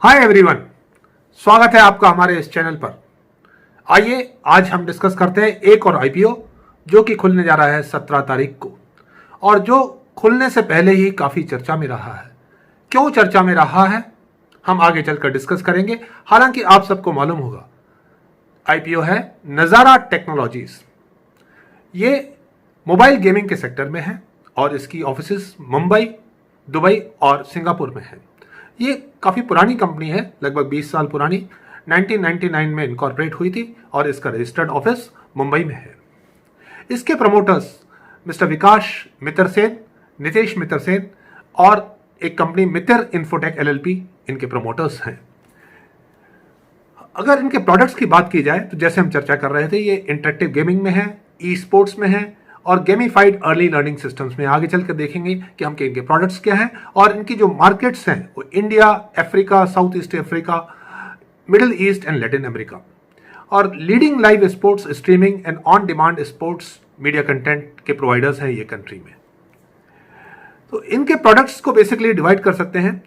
Hi everyone, स्वागत है आपका हमारे इस चैनल पर। आइए आज हम डिस्कस करते हैं एक और आईपीओ जो कि खुलने जा रहा है 17 तारीख को, और जो खुलने से पहले ही काफ़ी चर्चा में रहा है। क्यों चर्चा में रहा है हम आगे चलकर डिस्कस करेंगे। हालांकि आप सबको मालूम होगा आईपीओ है नज़ारा टेक्नोलॉजीज। ये मोबाइल गेमिंग के सेक्टर में है और इसकी ऑफिसेस मुंबई, दुबई और सिंगापुर में है। ये काफ़ी पुरानी कंपनी है, लगभग 20 साल पुरानी। 1999 में इनकॉर्पोरेट हुई थी और इसका रजिस्टर्ड ऑफिस मुंबई में है। इसके प्रमोटर्स मिस्टर विकास मित्र सेन, नितेश मित्र सेन और एक कंपनी मित्र इन्फोटेक एलएलपी इनके प्रमोटर्स हैं। अगर इनके प्रोडक्ट्स की बात की जाए तो जैसे हम चर्चा कर रहे थे, ये इंटरेक्टिव गेमिंग में है, ई स्पोर्ट्स में है और गेमिफाइड अर्ली लर्निंग सिस्टम्स में। आगे चलकर देखेंगे कि हम इनके प्रोडक्ट्स क्या हैं और इनकी जो मार्केट्स हैं वो India, Africa, south east Africa, middle east and Latin America. और leading live sports streaming and on demand sports media content के प्रोवाइडर्स हैं ये कंट्री में। तो इनके प्रोडक्ट्स को बेसिकली डिवाइड कर सकते हैं: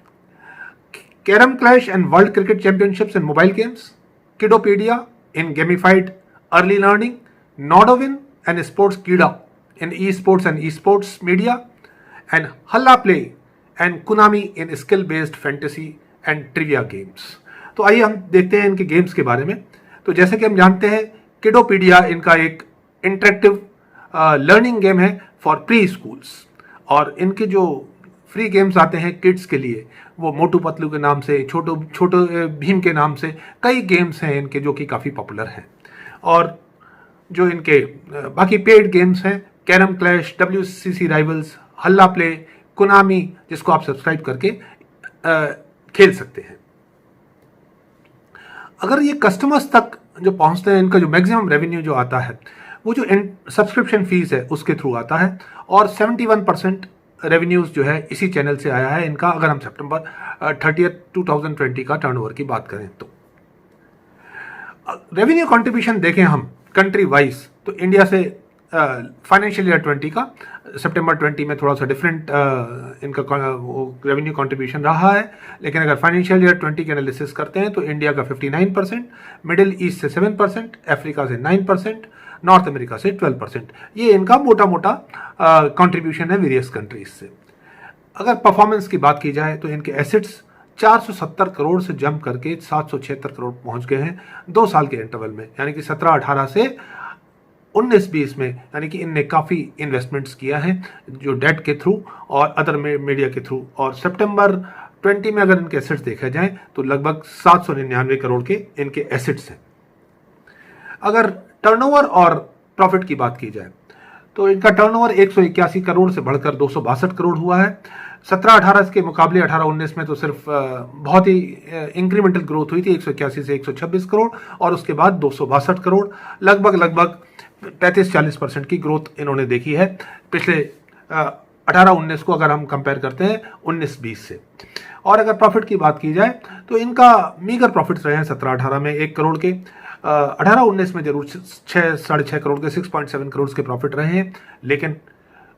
Carrom clash and world cricket championships in mobile games, Kidopedia in gamified early learning, Nodwin and sports Kida in esports and esports media, and Halla Play and Konami in skill-based fantasy and trivia games। तो आइए हम देखते हैं इनके games के बारे में। तो जैसे कि हम जानते हैं किडोपीडिया इनका एक इंटरेक्टिव लर्निंग गेम है फॉर प्री स्कूल्स, और इनके जो फ्री गेम्स आते हैं किड्स के लिए वो मोटू पतलू के नाम से, छोटो भीम के नाम से कई गेम्स हैं इनके जो कि काफ़ी पॉपुलर हैं। और जो इनके बाकी पेड गेम्स हैं कैरम क्लैश, WCC राइवल्स, हल्ला प्ले, कुनामी, जिसको आप सब्सक्राइब करके खेल सकते हैं। अगर ये कस्टमर्स तक जो पहुंचते हैं, इनका जो मैक्सिमम रेवेन्यू जो आता है वो जो सब्सक्रिप्शन फीस है उसके थ्रू आता है, और 71% रेवेन्यूज जो है इसी चैनल से आया है इनका। अगर हम सितंबर 30, 2020 का टर्नओवर की बात करें तो रेवेन्यू कंट्रीब्यूशन देखें हम कंट्री वाइज, तो इंडिया से फाइनेंशियल ईयर 20 का सितंबर 20 में थोड़ा सा डिफरेंट इनका रेवेन्यू कंट्रीब्यूशन रहा है। लेकिन अगर फाइनेंशियल ईयर 20 के एनालिसिस करते हैं तो इंडिया का 59%, मिडिल ईस्ट से 7%, अफ्रीका से 9%, नॉर्थ अमेरिका से 12%। ये इनका मोटा मोटा कंट्रीब्यूशन है वेरियस कंट्रीज से। अगर परफॉर्मेंस की बात की जाए तो इनके एसेट्स 470 करोड़ से जंप करके 776 करोड़ पहुंच गए हैं 2 साल के इंटरवल में, यानी कि 17-18 से 19-20 में। यानी कि इनने काफ़ी इन्वेस्टमेंट्स किया है जो डेट के थ्रू और अदर मीडिया के थ्रू। और सितंबर 20 में अगर इनके एसेट्स देखा जाए तो लगभग 799 करोड़ के इनके एसेट्स हैं। अगर टर्नओवर और प्रॉफिट की बात की जाए तो इनका टर्नओवर 181 करोड़ से बढ़कर 262 करोड़ हुआ है। 17-18 के मुकाबले 18-19 में तो सिर्फ बहुत ही इंक्रीमेंटल ग्रोथ हुई थी, 181 से 126 करोड़ और उसके बाद 262 करोड़। लगभग 35-40% की ग्रोथ इन्होंने देखी है पिछले 18-19 को अगर हम कंपेयर करते हैं 19-20 से। और अगर प्रॉफिट की बात की जाए तो इनका मीगर प्रॉफिट्स रहे हैं 17-18 में 1 करोड़ के, 18-19 में जरूर 6-6.5 करोड़ के 6.7 करोड़ के प्रॉफिट रहे हैं, लेकिन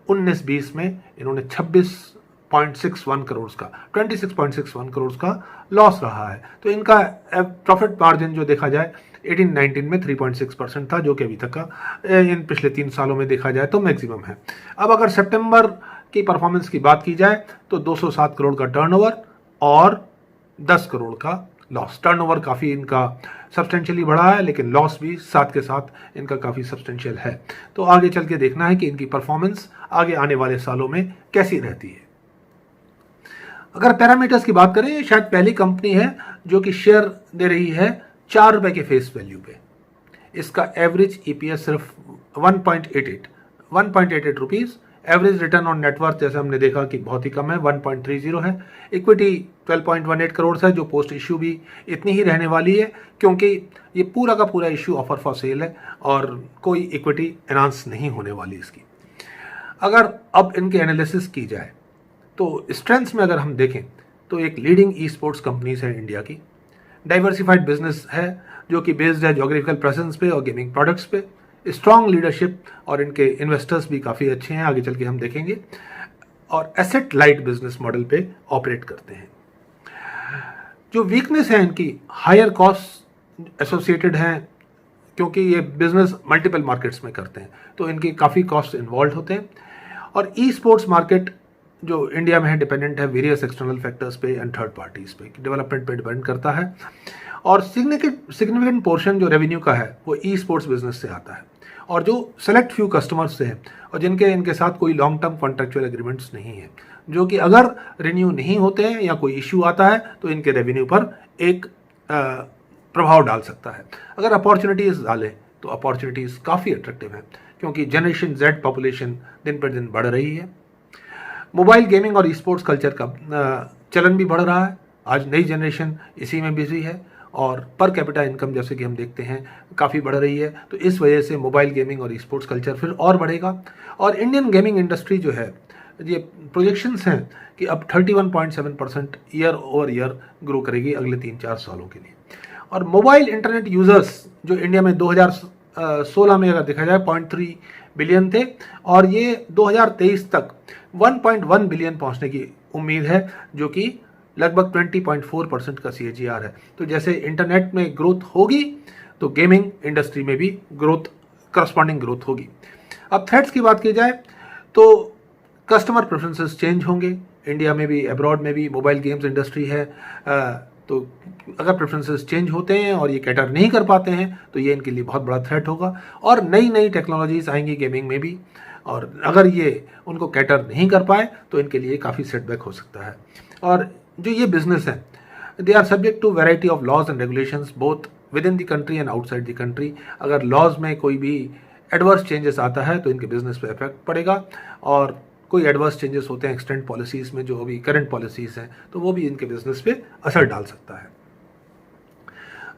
19-20 में इन्होंने 26.61 करोड़ का 26.61 करोड़ का लॉस रहा है। तो इनका प्रॉफिट मार्जिन जो देखा जाए 18-19 में 3.6% था, जो कि अभी तक का इन पिछले 3 सालों में देखा जाए तो मैक्सिमम है। अब अगर सितंबर की परफॉर्मेंस की बात की जाए तो 207 करोड़ का टर्नओवर और 10 करोड़ का लॉस। टर्नओवर काफ़ी इनका सब्सटेंशियली बढ़ा है, लेकिन लॉस भी साथ के साथ इनका काफ़ी सब्सटेंशियल है। तो आगे चल के देखना है कि इनकी परफॉर्मेंस आगे आने वाले सालों में कैसी रहती है। अगर पैरामीटर्स की बात करें, ये शायद पहली कंपनी है जो कि शेयर दे रही है 4 रुपए के फेस वैल्यू पे। इसका एवरेज EPS सिर्फ 1.88 rupees. Average return on net worth जैसे हमने देखा कि बहुत ही कम है, 1.30 है। इक्विटी 12.18 करोड़ है, जो पोस्ट इश्यू भी इतनी ही रहने वाली है, क्योंकि ये पूरा का पूरा इश्यू ऑफर फॉर सेल है और कोई इक्विटी एनाउंस नहीं होने वाली इसकी। अगर अब इनके एनालिसिस की जाए तो स्ट्रेंथ्स में अगर हम देखें तो एक लीडिंग ई स्पोर्ट्स कंपनीज है इंडिया की, डाइवर्सिफाइड बिजनेस है जो कि बेस्ड है ज्योग्राफिकल प्रेजेंस पे और गेमिंग प्रोडक्ट्स पे, स्ट्रॉन्ग लीडरशिप और इनके इन्वेस्टर्स भी काफ़ी अच्छे हैं, आगे चल के हम देखेंगे, और एसेट लाइट बिजनेस मॉडल पे ऑपरेट करते हैं। जो वीकनेस है इनकी, हायर कॉस्ट एसोसिएटेड हैं, क्योंकि ये बिजनेस मल्टीपल मार्केट्स में करते हैं तो इनके काफ़ी कॉस्ट इन्वॉल्व होते हैं। और ई स्पोर्ट्स मार्केट जो इंडिया में है डिपेंडेंट है वेरियस एक्सटर्नल फैक्टर्स पे एंड थर्ड पार्टीज पे, डेवलपमेंट पे डिपेंड करता है। और सिग्निफिकेंट पोर्शन जो रेवेन्यू का है वो ई स्पोर्ट्स बिजनेस से आता है, और जो सेलेक्ट फ्यू कस्टमर्स से है और जिनके इनके साथ कोई लॉन्ग टर्म कॉन्ट्रेक्चुअल एग्रीमेंट्स नहीं है, जो कि अगर रिन्यू नहीं होते हैं या कोई इश्यू आता है तो इनके रेवेन्यू पर एक प्रभाव डाल सकता है। अगर अपॉर्चुनिटीज़ डालें तो अपॉर्चुनिटीज़ काफ़ी अट्रैक्टिव हैं, क्योंकि जनरेशन जेड पॉपुलेशन दिन पर दिन बढ़ रही है। मोबाइल गेमिंग और ई स्पोर्ट्स कल्चर का चलन भी बढ़ रहा है। आज नई जनरेशन इसी में बिजी है और पर कैपिटा इनकम जैसे कि हम देखते हैं काफ़ी बढ़ रही है, तो इस वजह से मोबाइल गेमिंग और ई स्पोर्ट्स कल्चर फिर और बढ़ेगा। और इंडियन गेमिंग इंडस्ट्री जो है, ये प्रोजेक्शंस हैं कि अब 31.7% ईयर ओवर ईयर ग्रो करेगी अगले 3-4 सालों के लिए। और मोबाइल इंटरनेट यूज़र्स जो इंडिया में 2016 में अगर देखा जाए 0.3 बिलियन थे, और ये 2023 तक 1.1 बिलियन पहुंचने की उम्मीद है, जो कि लगभग 20.4% का CAGR है। तो जैसे इंटरनेट में ग्रोथ होगी तो गेमिंग इंडस्ट्री में भी करस्पॉन्डिंग ग्रोथ होगी। अब थ्रेट्स की बात की जाए तो कस्टमर प्रेफरेंसेस चेंज होंगे, इंडिया में भी अब्रॉड में भी मोबाइल गेम्स इंडस्ट्री है, तो अगर प्रेफरेंसेस चेंज होते हैं और ये कैटर नहीं कर पाते हैं तो ये इनके लिए बहुत बड़ा थ्रेट होगा। और नई नई टेक्नोलॉजीज आएंगी गेमिंग में भी, और अगर ये उनको कैटर नहीं कर पाए तो इनके लिए काफ़ी सेटबैक हो सकता है। और जो ये बिजनेस है, they are subject to variety of laws and regulations both within the country and outside the country. अगर लॉज में कोई भी एडवर्स चेंजेस आता है तो इनके बिजनेस पे इफेक्ट पड़ेगा, और कोई एडवर्स चेंजेस होते हैं एक्सटेंड पॉलिसीज़ में, जो अभी करंट पॉलिसीज़ हैं, तो वो भी इनके बिजनेस पे असर डाल सकता है।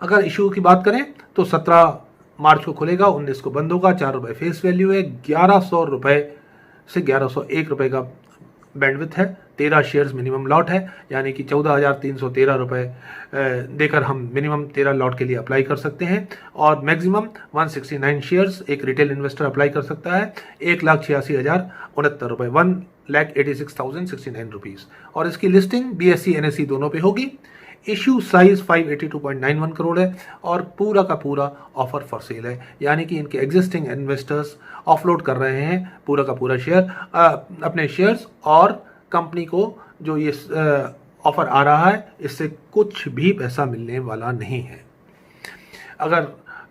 अगर इशू की बात करें तो 17 मार्च को खुलेगा, 19 को बंद होगा, 4 रुपये फेस वैल्यू है, 1100 रुपये से 1101 रुपये का बैंडविथ है, 13 शेयर्स मिनिमम लॉट है, यानी कि 14,313 रुपये देकर हम मिनिमम 13 लॉट के लिए अप्लाई कर सकते हैं, और मैक्सिमम 169 शेयर्स एक रिटेल इन्वेस्टर अप्लाई कर सकता है, 1,86,069 रुपये, 1,86,069 रुपीज़। और इसकी लिस्टिंग BSE NSE दोनों पे होगी। इशू साइज 582.91 करोड़ है, और पूरा का पूरा ऑफर फॉर सेल है, यानी कि इनके एग्जिस्टिंग इन्वेस्टर्स ऑफलोड कर रहे हैं पूरा का पूरा शेयर, अपने शेयर्स, और कंपनी को जो ये ऑफर आ रहा है इससे कुछ भी पैसा मिलने वाला नहीं है। अगर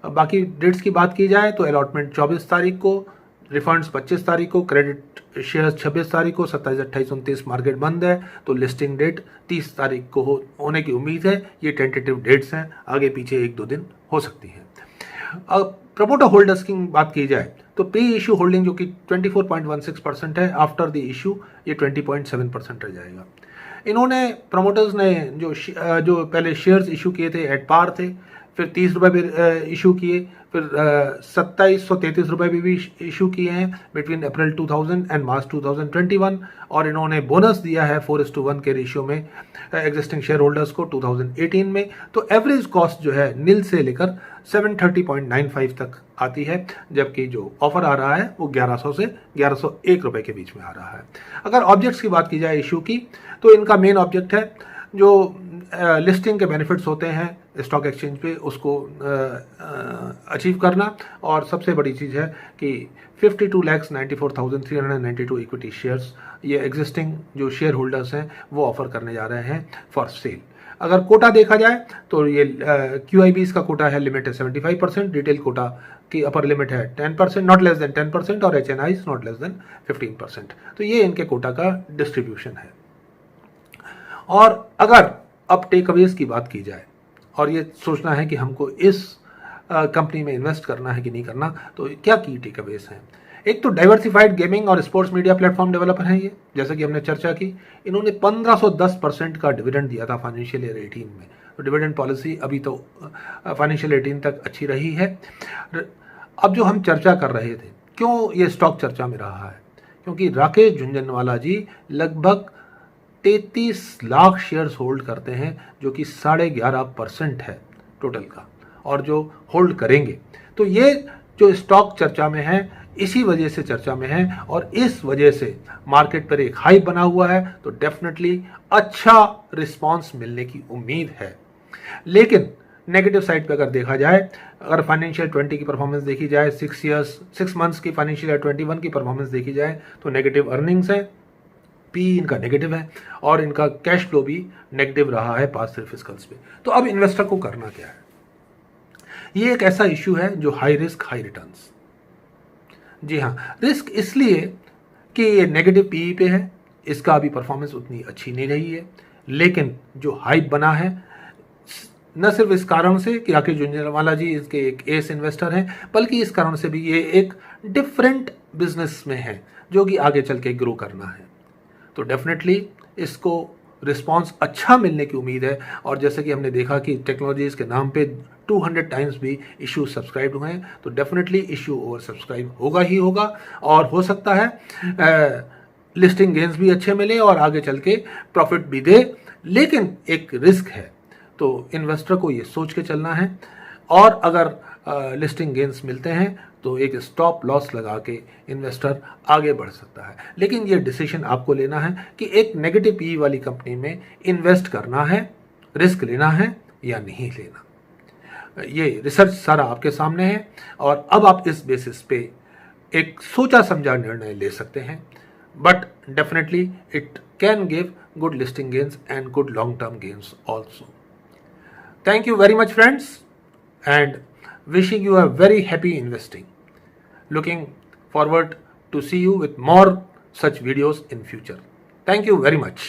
बाकी डेट्स की बात की जाए तो अलॉटमेंट 24 तारीख को, रिफंड्स 25 तारीख को, क्रेडिट शेयर्स 26 तारीख को, 27, 28, 29 मार्केट बंद है, तो लिस्टिंग डेट 30 तारीख को होने की उम्मीद है। ये टेंटेटिव डेट्स हैं, आगे पीछे 1-2 दिन हो सकती हैं। अब प्रमोटर होल्डर्स की बात की जाए तो प्री इशू होल्डिंग जो कि 24.16% है, आफ्टर द इशू ये 20.7% रह जाएगा। इन्होंने प्रमोटर्स ने जो पहले शेयर्स इशू किए थे एट पार थे, फिर 30 रुपये भी इशू किए, फिर 2733 रुपये भी इशू किए हैं बिटवीन अप्रैल 2000 एंड मार्च 2021, और इन्होंने बोनस दिया है 4:1 के रेशियो में एग्जिस्टिंग शेयर होल्डर्स को 2018 में। तो एवरेज कॉस्ट जो है निल से लेकर 730.95 तक आती है, जबकि जो ऑफर आ रहा है वो 1100 से 1101 रुपये के बीच में आ रहा है। अगर ऑब्जेक्ट्स की बात की जाए इशू की, तो इनका मेन ऑब्जेक्ट है जो लिस्टिंग के बेनिफिट्स होते हैं स्टॉक एक्सचेंज पे, उसको अचीव करना, और सबसे बड़ी चीज़ है कि 52,94,392 इक्विटी शेयर्स ये एग्जिस्टिंग जो शेयर होल्डर्स हैं वो ऑफर करने जा रहे हैं फॉर सेल। अगर कोटा देखा जाए तो ये QIBs का कोटा है, लिमिट है 75%, रिटेल कोटा की अपर लिमिट है 10%, नॉट लेस देन 10%, और HNIs नॉट लेस देन 15%। तो ये इनके कोटा का डिस्ट्रीब्यूशन है। और अगर अब टेक अवेज की बात की जाए और ये सोचना है कि हमको इस कंपनी में इन्वेस्ट करना है कि नहीं करना, तो क्या की टेक अवेज हैं। एक तो डाइवर्सिफाइड गेमिंग और स्पोर्ट्स मीडिया प्लेटफॉर्म डेवलपर हैं ये, जैसे कि हमने चर्चा की, इन्होंने 1510% का डिविडेंड दिया था फाइनेंशियल ईयर 18 में। तो डिविडेंड पॉलिसी अभी तो फाइनेंशियल 18 तक अच्छी रही है। अब जो हम चर्चा कर रहे थे, क्यों ये स्टॉक चर्चा में रहा है, क्योंकि राकेश झुंझुनवाला जी लगभग 33 लाख शेयर्स होल्ड करते हैं, जो कि 11.5% है टोटल का, और जो होल्ड करेंगे। तो ये जो स्टॉक चर्चा में है, इसी वजह से चर्चा में है और इस वजह से मार्केट पर एक हाइप बना हुआ है, तो डेफिनेटली अच्छा रिस्पांस मिलने की उम्मीद है। लेकिन नेगेटिव साइड पे अगर देखा जाए, अगर फाइनेंशियल 20 की परफॉर्मेंस देखी जाए, 6 मंथ्स की फाइनेंशियल ईयर 21 की परफॉर्मेंस देखी जाए, तो नेगेटिव अर्निंग्स है, पी इनका नेगेटिव है और इनका कैश फ्लो भी नेगेटिव रहा है पास्ट फिस्कल्स पे। तो अब इन्वेस्टर को करना क्या है? ये एक ऐसा इश्यू है जो हाई रिस्क हाई रिटर्न्स। जी हाँ, रिस्क इसलिए कि ये नेगेटिव पीई पे है, इसका अभी परफॉर्मेंस उतनी अच्छी नहीं रही है, लेकिन जो हाइप बना है न सिर्फ इस कारण से कि राकेश झुंझुनवाला जी इसके एक एस इन्वेस्टर हैं, बल्कि इस कारण से भी ये एक डिफरेंट बिजनेस में है जो कि आगे चल के ग्रो करना है। तो डेफिनेटली इसको रिस्पांस अच्छा मिलने की उम्मीद है। और जैसे कि हमने देखा कि टेक्नोलॉजीज के नाम पे 200 टाइम्स भी इशू सब्सक्राइब हुए हैं, तो डेफिनेटली इशू ओवर सब्सक्राइब होगा ही होगा और हो सकता है लिस्टिंग गेंस भी अच्छे मिले और आगे चल के प्रॉफिट भी दे, लेकिन एक रिस्क है, तो इन्वेस्टर को ये सोच के चलना है। और अगर लिस्टिंग गेंस मिलते हैं तो एक स्टॉप लॉस लगा के इन्वेस्टर आगे बढ़ सकता है। लेकिन ये डिसीजन आपको लेना है कि एक नेगेटिव पी वाली कंपनी में इन्वेस्ट करना है, रिस्क लेना है या नहीं लेना। ये रिसर्च सारा आपके सामने है और अब आप इस बेसिस पे एक सोचा समझा निर्णय ले सकते हैं। But definitely it can give good listing gains and good long term gains also. Thank you very much, friends, and wishing you a very happy investing. Looking forward to see you with more such videos in future. Thank you very much.